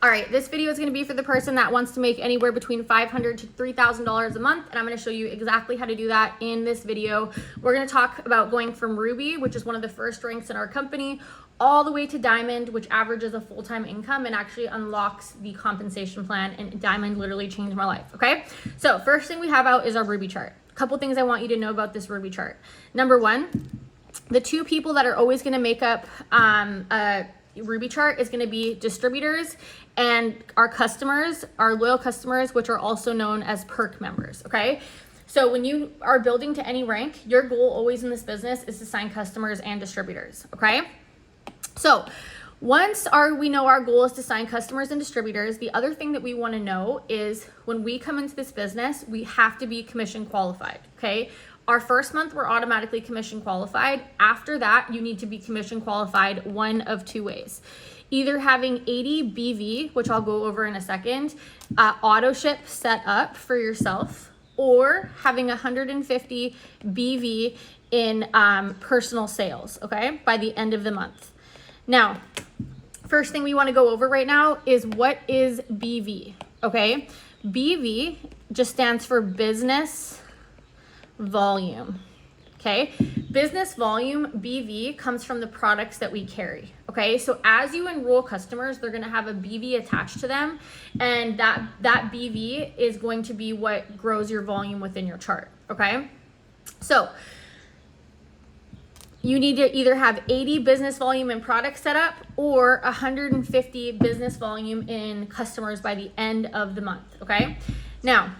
All right, this video is going to be for the person that wants to make anywhere between $500 to $3,000 a month, and I'm going to show you exactly how to do that in this video. We're going to talk about going from Ruby, which is one of the first ranks in our company, all the way to Diamond, which averages a full-time income and actually unlocks the compensation plan, and Diamond literally changed my life, okay? So first thing we have out is our Ruby chart. A couple things I want you to know about this Ruby chart. Number one, the two people that are always going to make up a Ruby chart is going to be distributors and our customers, our loyal customers, which are also known as perk members, okay? So when you are building to any rank, your goal always in this business is to sign customers and distributors, okay? So once we know our goal is to sign customers and distributors, the other thing that we want to know is when we come into this business, we have to be commission qualified, okay? Our first month, we're automatically commission qualified. After that, you need to be commission qualified one of two ways. Either having 80 BV, which I'll go over in a second, auto ship set up for yourself, or having 150 BV in personal sales, okay, by the end of the month. Now, first thing we want to go over right now is what is BV, okay? BV just stands for business volume, okay? Business volume, BV, comes from the products that we carry, okay? So as you enroll customers, they're gonna have a BV attached to them, and that BV is going to be what grows your volume within your chart, okay? So you need to either have 80 business volume in products set up or 150 business volume in customers by the end of the month, okay? Now,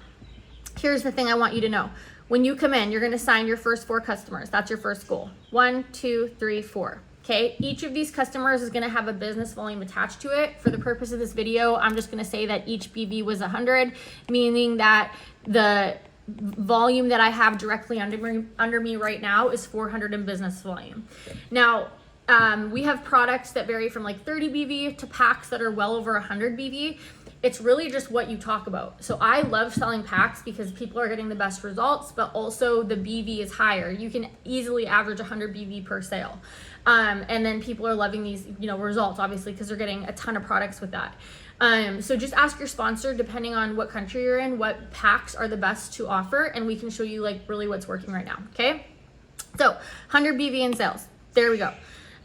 here's the thing I want you to know. When you come in, you're going to sign your first 4 customers. That's your first goal. 1, 2, 3, 4. Okay. Each of these customers is going to have a business volume attached to it. For the purpose of this video, I'm just going to say that each BV was 100, meaning that the volume that I have directly under me right now is 400 in business volume. Now, we have products that vary from like 30 BV to packs that are well over 100 BV. It's really just what you talk about. So I love selling packs because people are getting the best results, but also the BV is higher. You can easily average 100 BV per sale. And then people are loving these, results, obviously, because they're getting a ton of products with that. So just ask your sponsor, depending on what country you're in, what packs are the best to offer, and we can show you like really what's working right now, okay? So 100 BV in sales, there we go.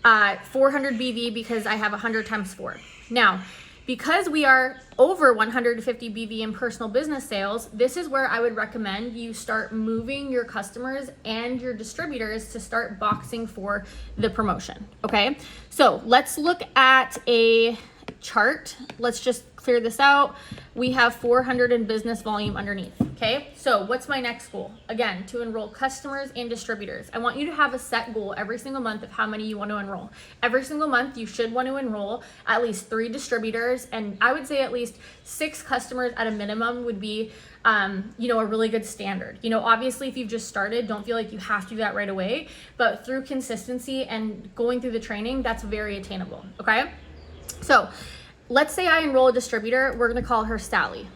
400 BV because I have 100 times 4. Now, because we are over 150 BV in personal business sales, this is where I would recommend you start moving your customers and your distributors to start boxing for the promotion, okay? So let's look at a chart. Let's just clear this out. We have 400 in business volume underneath, okay? So what's my next goal? Again, to enroll customers and distributors. I want you to have a set goal every single month of how many you want to enroll. Every single month, you should want to enroll at least 3 distributors, and I would say at least 6 customers at a minimum would be a really good standard. Obviously, if you've just started, don't feel like you have to do that right away, but through consistency and going through the training, that's very attainable, okay? So let's say I enroll a distributor. We're going to call her Sally.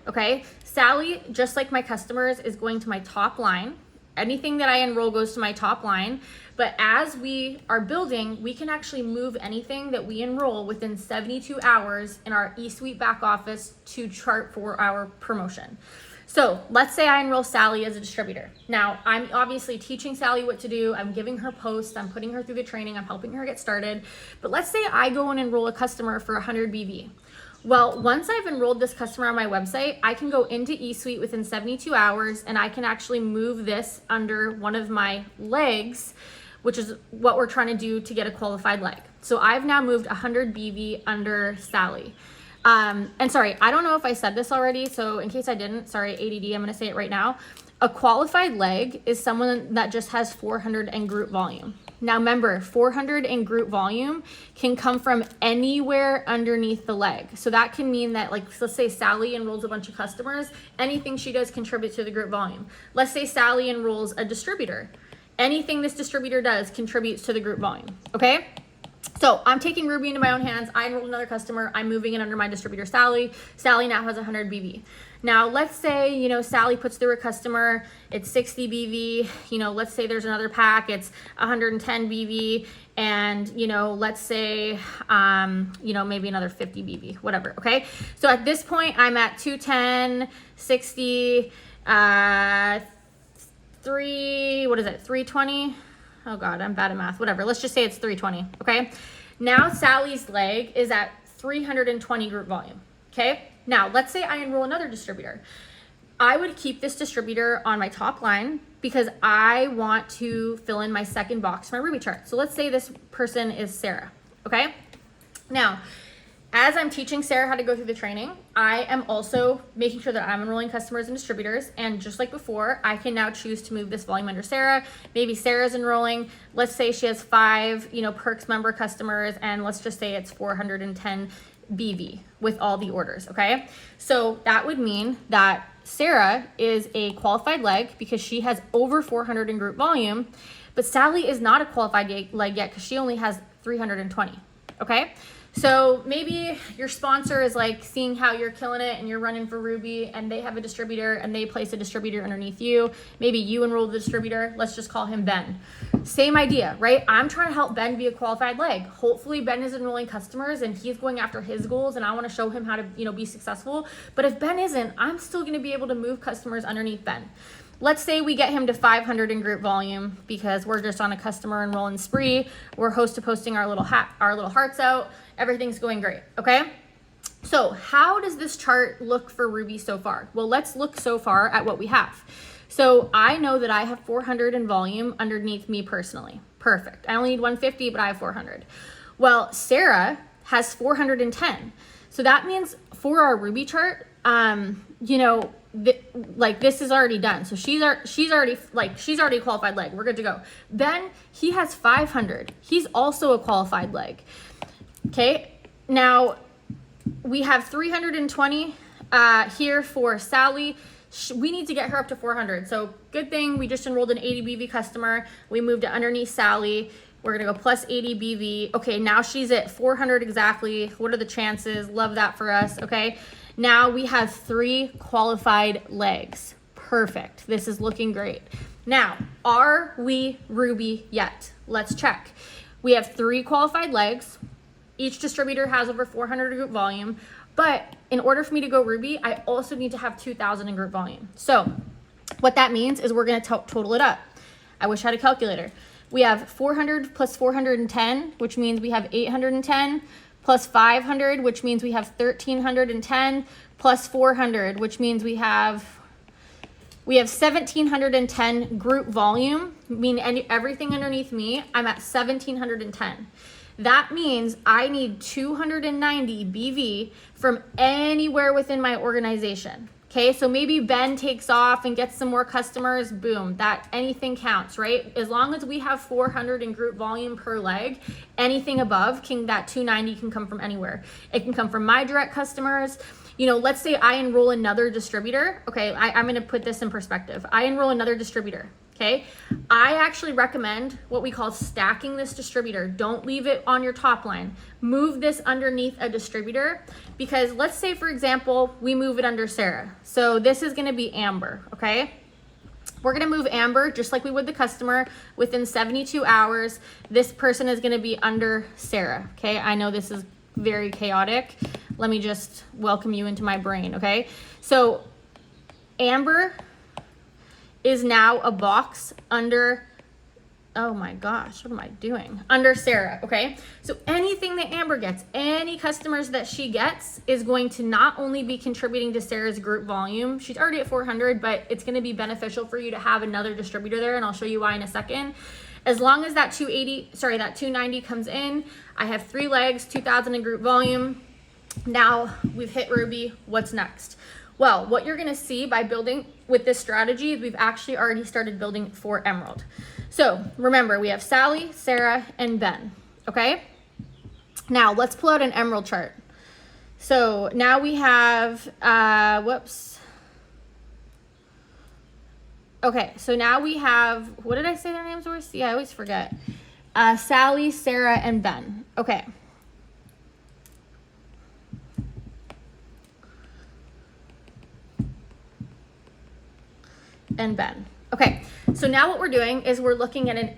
Okay. Sally, just like my customers, is going to my top line. Anything that I enroll goes to my top line. But as we are building, we can actually move anything that we enroll within 72 hours in our eSuite back office to chart for our promotion. So let's say I enroll Sally as a distributor. Now, I'm obviously teaching Sally what to do. I'm giving her posts. I'm putting her through the training. I'm helping her get started. But let's say I go and enroll a customer for 100 BV. Well, once I've enrolled this customer on my website, I can go into eSuite within 72 hours, and I can actually move this under one of my legs, which is what we're trying to do to get a qualified leg. So I've now moved 100 BV under Sally. And sorry, I don't know if I said this already, so in case I didn't, sorry, ADD, I'm going to say it right now. A qualified leg is someone that just has 400 in group volume. Now remember, 400 in group volume can come from anywhere underneath the leg. So that can mean that, like, let's say Sally enrolls a bunch of customers, anything she does contributes to the group volume. Let's say Sally enrolls a distributor. Anything this distributor does contributes to the group volume, okay? So I'm taking Ruby into my own hands. I enrolled another customer. I'm moving it under my distributor, Sally. Sally now has 100 BV. Now, let's say, you know, Sally puts through a customer, it's 60 BV. You know, let's say there's another pack, it's 110 BV. And, you know, let's say, you know, maybe another 50 BV, whatever, okay? So at this point, I'm at 210, 60, 320? Oh God, I'm bad at math, whatever. Let's just say it's 320, okay? Now Sally's leg is at 320 group volume, okay? Now, let's say I enroll another distributor. I would keep this distributor on my top line because I want to fill in my second box for my Ruby chart. So let's say this person is Sarah, okay? Now, as I'm teaching Sarah how to go through the training, I am also making sure that I'm enrolling customers and distributors. And just like before, I can now choose to move this volume under Sarah. Maybe Sarah's enrolling. Let's say she has 5, you know, Perks member customers, and let's just say it's 410 BV with all the orders, okay? So that would mean that Sarah is a qualified leg because she has over 400 in group volume, but Sally is not a qualified leg yet because she only has 320, okay? So maybe your sponsor is like seeing how you're killing it and you're running for Ruby, and they have a distributor and they place a distributor underneath you. Maybe you enroll the distributor. Let's just call him Ben. Same idea, right? I'm trying to help Ben be a qualified leg. Hopefully Ben is enrolling customers and he's going after his goals, and I want to show him how to, you know, be successful. But if Ben isn't, I'm still going to be able to move customers underneath Ben. Let's say we get him to 500 in group volume because we're just on a customer enrolling spree. We're host to posting our little hearts out. Everything's going great, okay? So how does this chart look for Ruby so far? Well, let's look so far at what we have. So I know that I have 400 in volume underneath me personally. Perfect. I only need 150, but I have 400. Well, Sarah has 410. So that means for our Ruby chart, you know, like this is already done. So she's already a qualified leg. We're good to go. Ben, he has 500. He's also a qualified leg. Okay. Now we have 320 here for Sally. We need to get her up to 400. So good thing we just enrolled an 80 BV customer. We moved it underneath Sally. We're gonna go plus 80 BV. Okay, now she's at 400 exactly. What are the chances? Love that for us, okay? Now we have 3 qualified legs. Perfect, this is looking great. Now, are we Ruby yet? Let's check. We have 3 qualified legs. Each distributor has over 400 group volume, but in order for me to go Ruby, I also need to have 2,000 in group volume. So what that means is we're gonna total it up. I wish I had a calculator. We have 400 plus 410, which means we have 810, plus 500, which means we have 1,310, plus 400, which means we have 1,710 group volume, meaning everything underneath me, I'm at 1,710. That means I need 290 BV from anywhere within my organization. Okay, so maybe Ben takes off and gets some more customers, boom, that anything counts, right? As long as we have 400 in group volume per leg, anything above that 290 can come from anywhere. It can come from my direct customers. You know, let's say I enroll another distributor. Okay, I'm gonna put this in perspective. I enroll another distributor, okay? I actually recommend what we call stacking this distributor. Don't leave it on your top line. Move this underneath a distributor, because let's say, for example, we move it under Sarah. So this is gonna be Amber, okay? We're gonna move Amber just like we would the customer within 72 hours. This person is gonna be under Sarah, okay? I know this is very chaotic. Let me just welcome you into my brain, okay? So Amber is now a box under, oh my gosh, what am I doing? Under Sarah, okay? So anything that Amber gets, any customers that she gets is going to not only be contributing to Sarah's group volume, she's already at 400, but it's gonna be beneficial for you to have another distributor there, and I'll show you why in a second. As long as that 290 comes in, I have 3 legs, 2,000 in group volume. Now we've hit Ruby, what's next? Well, what you're gonna see by building with this strategy is we've actually already started building for Emerald. So remember, we have Sally, Sarah, and Ben, okay? Now let's pull out an Emerald chart. So now we have, Okay, so now we have, what did I say their names were? See, I always forget. Sally, Sarah, and Ben. Okay. And Ben. Okay, so now what we're doing is we're looking at an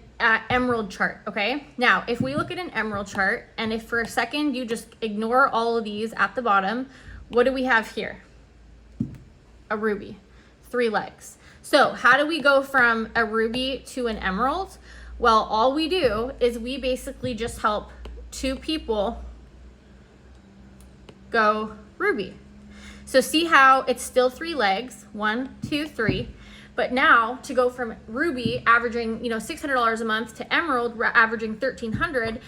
emerald chart, okay? Now, if we look at an emerald chart, and if for a second you just ignore all of these at the bottom, what do we have here? A ruby, 3 legs. So how do we go from a ruby to an emerald? Well, all we do is we basically just help 2 people go ruby. So see how it's still 3 legs, 1, 2, 3. But now to go from ruby averaging, $600 a month to emerald averaging $1,300,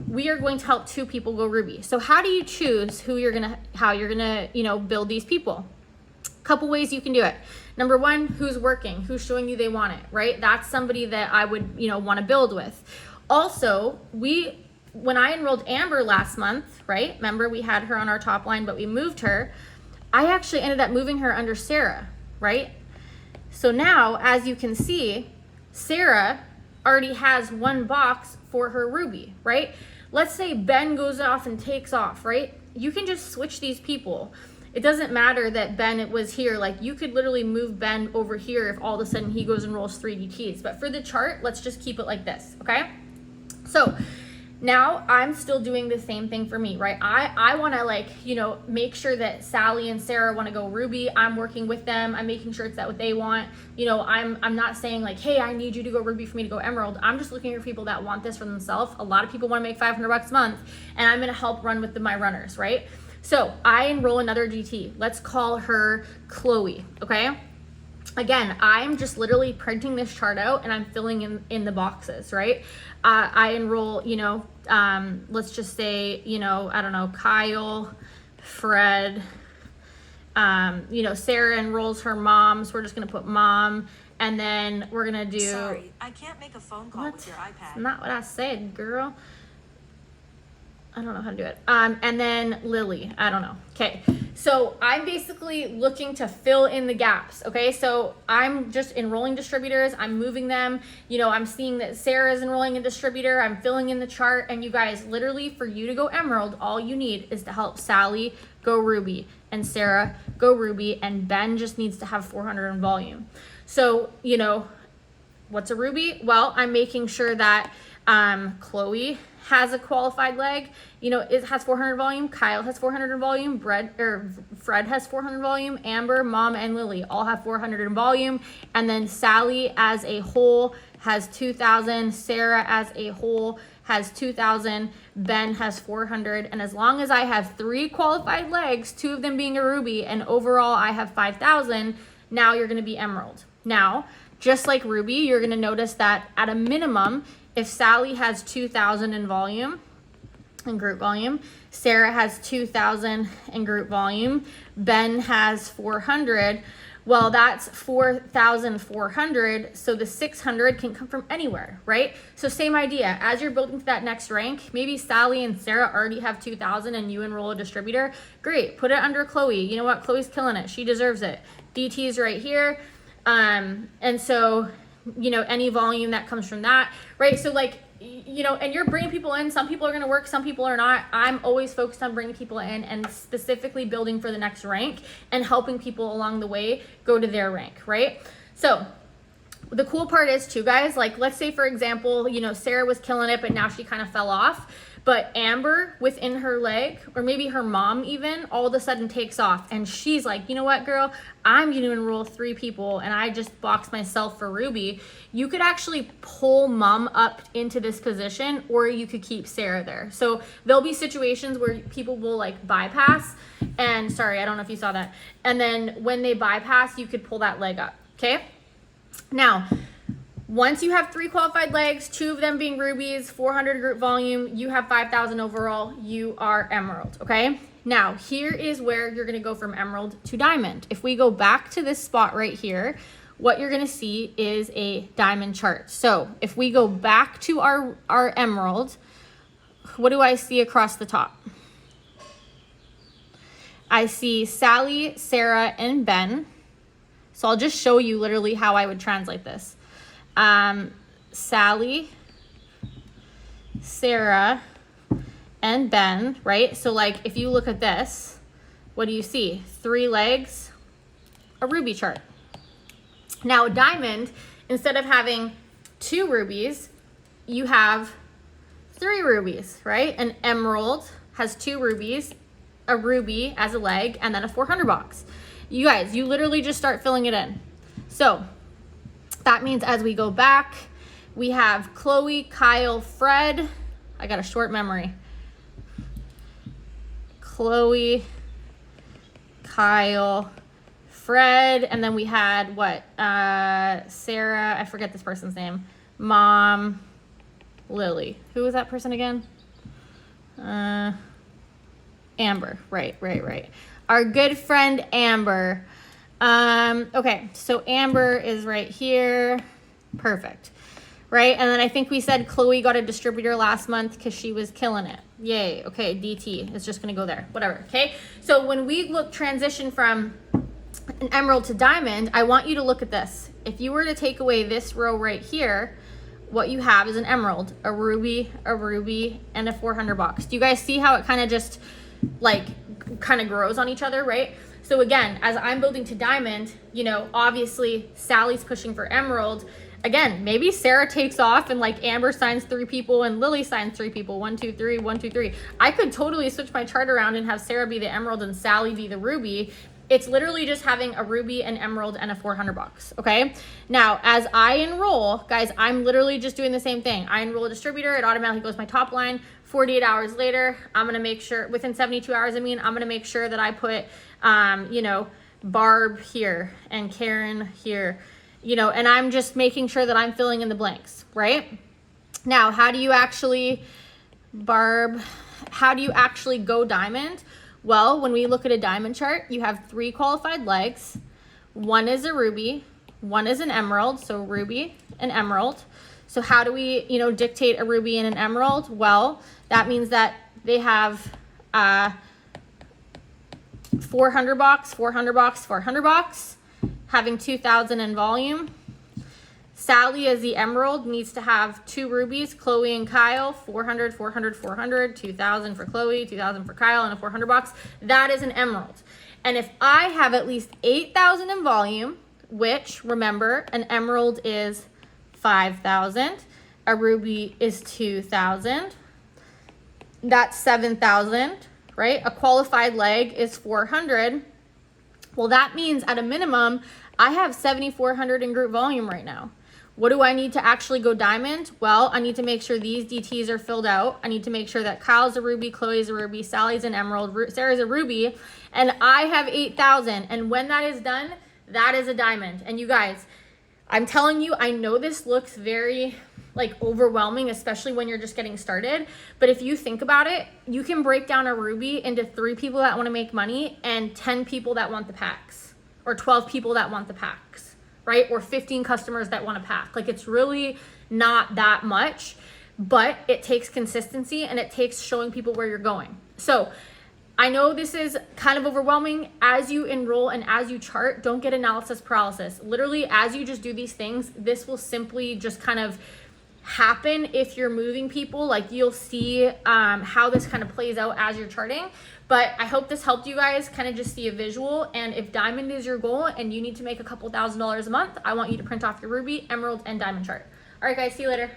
we are going to help 2 people go ruby. So how do you choose how you're gonna build these people? Couple ways you can do it. Number 1, who's working, who's showing you they want it, right? That's somebody that I would, want to build with. Also, when I enrolled Amber last month, right? Remember we had her on our top line, but we moved her. I actually ended up moving her under Sarah, right? So now, as you can see, Sarah already has 1 box for her ruby, right? Let's say Ben goes off and takes off, right? You can just switch these people. It doesn't matter that Ben was here. Like, you could literally move Ben over here if all of a sudden he goes and rolls 3 DTs. But for the chart, let's just keep it like this, okay? So now I'm still doing the same thing for me, right? I want to make sure that Sally and Sarah want to go ruby. I'm working with them. I'm making sure it's that what they want. I'm not saying like, hey, I need you to go ruby for me to go emerald. I'm just looking for people that want this for themselves. A lot of people want to make $500 a month, and I'm going to help run with my runners, right? So I enroll another GT. Let's call her Chloe, okay? Again, I'm just literally printing this chart out and I'm filling in the boxes, right? I enroll, let's just say, I don't know, Kyle, Fred, Sarah enrolls her mom, so we're just going to put mom, and then we're going to do... Sorry, I can't make a phone call with your iPad. That's not what I said, girl. I don't know how to do it. And then Lily, I don't know. Okay, so I'm basically looking to fill in the gaps, okay? So I'm just enrolling distributors. I'm moving them. I'm seeing that Sarah's enrolling a distributor. I'm filling in the chart. And you guys, literally, for you to go emerald, all you need is to help Sally go ruby and Sarah go ruby, and Ben just needs to have 400 in volume. So, what's a ruby? Well, I'm making sure that Chloe has a qualified leg, it has 400 volume, Kyle has 400 in volume, Fred has 400 volume, Amber, Mom, and Lily all have 400 in volume, and then Sally as a whole has 2,000, Sarah as a whole has 2,000, Ben has 400, and as long as I have 3 qualified legs, 2 of them being a ruby, and overall I have 5,000, now you're going to be emerald. Now, just like ruby, you're going to notice that at a minimum, if Sally has 2,000 in volume, in group volume, Sarah has 2,000 in group volume, Ben has 400, well, that's 4,400, so the 600 can come from anywhere, right? So same idea, as you're building to that next rank, maybe Sally and Sarah already have 2,000 and you enroll a distributor, great, put it under Chloe. You know what, Chloe's killing it, she deserves it. DT's right here, and so any volume that comes from that, right? So and you're bringing people in. Some people are going to work, some people are not. I'm always focused on bringing people in and specifically building for the next rank and helping people along the way go to their rank, right? So the cool part is too, guys, let's say for example, Sarah was killing it, but now she kind of fell off. But Amber within her leg, or maybe her mom even, all of a sudden takes off. And she's like, you know what, girl? I'm going to enroll 3 people and I just boxed myself for ruby. You could actually pull mom up into this position, or you could keep Sarah there. So there'll be situations where people will bypass. And sorry, I don't know if you saw that. And then when they bypass, you could pull that leg up. Okay? Now, once you have 3 qualified legs, 2 of them being rubies, 400 group volume, you have 5,000 overall, you are emerald, okay? Now, here is where you're gonna go from emerald to diamond. If we go back to this spot right here, what you're gonna see is a diamond chart. So if we go back to our emerald, what do I see across the top? I see Sally, Sarah, and Ben. So I'll just show you literally how I would translate this. Sally, Sarah, and bend, right? So like if you look at this, what do you see? 3 legs, a ruby chart. Now a diamond, instead of having 2 rubies, you have 3 rubies, right? An emerald has 2 rubies, a ruby as a leg, and then a 400 box. You guys, you literally just start filling it in. So that means as we go back, we have Chloe, Kyle, Fred. I got a short memory. Chloe, Kyle, Fred, and then we had what? Sarah, I forget this person's name. Mom, Lily. Who was that person again? Amber. Right. Our good friend Amber. Okay, so Amber is right here. Perfect. Right, and then I think we said Chloe got a distributor last month because she was killing it. Yay. Okay, DT is just gonna go there. Whatever. Okay. So when we transition from an emerald to diamond, I want you to look at this. If you were to take away this row right here, what you have is an emerald, a ruby, and a 400 box. Do you guys see how it kind of just like kind of grows on each other, right? So again, as I'm building to diamond, you know, obviously Sally's pushing for emerald. Again, maybe Sarah takes off and like Amber signs 3 people and Lily signs 3 people. 1, 2, 3, 1, 2, 3. I could totally switch my chart around and have Sarah be the emerald and Sally be the ruby. It's literally just having a ruby, an emerald, and a 400 box, okay? Now, as I enroll, guys, I'm literally just doing the same thing. I enroll a distributor, it automatically goes my top line. 48 hours later, I'm gonna make sure, within 72 hours, I'm gonna make sure that I put, you know, Barb here and Karen here, you know, and I'm just making sure that I'm filling in the blanks, right? Now, how do you actually, Barb, how do you actually go diamond? Well, when we look at a diamond chart, you have 3 qualified legs. 1 is a ruby, 1 is an emerald, so ruby and emerald. So how do we, you know, dictate a ruby and an emerald? Well, that means that they have 400 box, 400 box, 400 box, having 2,000 in volume. Sally as the emerald needs to have 2 rubies, Chloe and Kyle, 400, 400, 400, 2,000 for Chloe, 2,000 for Kyle, and a 400 box. That is an emerald. And if I have at least 8,000 in volume, which remember, an emerald is 5,000, a ruby is 2,000, that's 7,000, right? A qualified leg is 400. Well, that means at a minimum, I have 7,400 in group volume right now. What do I need to actually go diamond? Well, I need to make sure these DTs are filled out. I need to make sure that Kyle's a ruby, Chloe's a ruby, Sally's an emerald, Sarah's a ruby, and I have 8,000. And when that is done, that is a diamond. And you guys, I'm telling you, I know this looks very like overwhelming, especially when you're just getting started. But if you think about it, you can break down a ruby into 3 people that want to make money and 10 people that want the packs, or 12 people that want the packs, right? Or 15 customers that want a pack. Like, it's really not that much, but it takes consistency and it takes showing people where you're going. So I know this is kind of overwhelming. As you enroll and as you chart, don't get analysis paralysis. Literally, as you just do these things, this will simply just kind of happen if you're moving people. Like, you'll see how this kind of plays out as you're charting. But I hope this helped you guys kind of just see a visual. And if diamond is your goal and you need to make a couple $1,000s a month, I want you to print off your ruby, emerald, and diamond chart. All right, guys, see you later.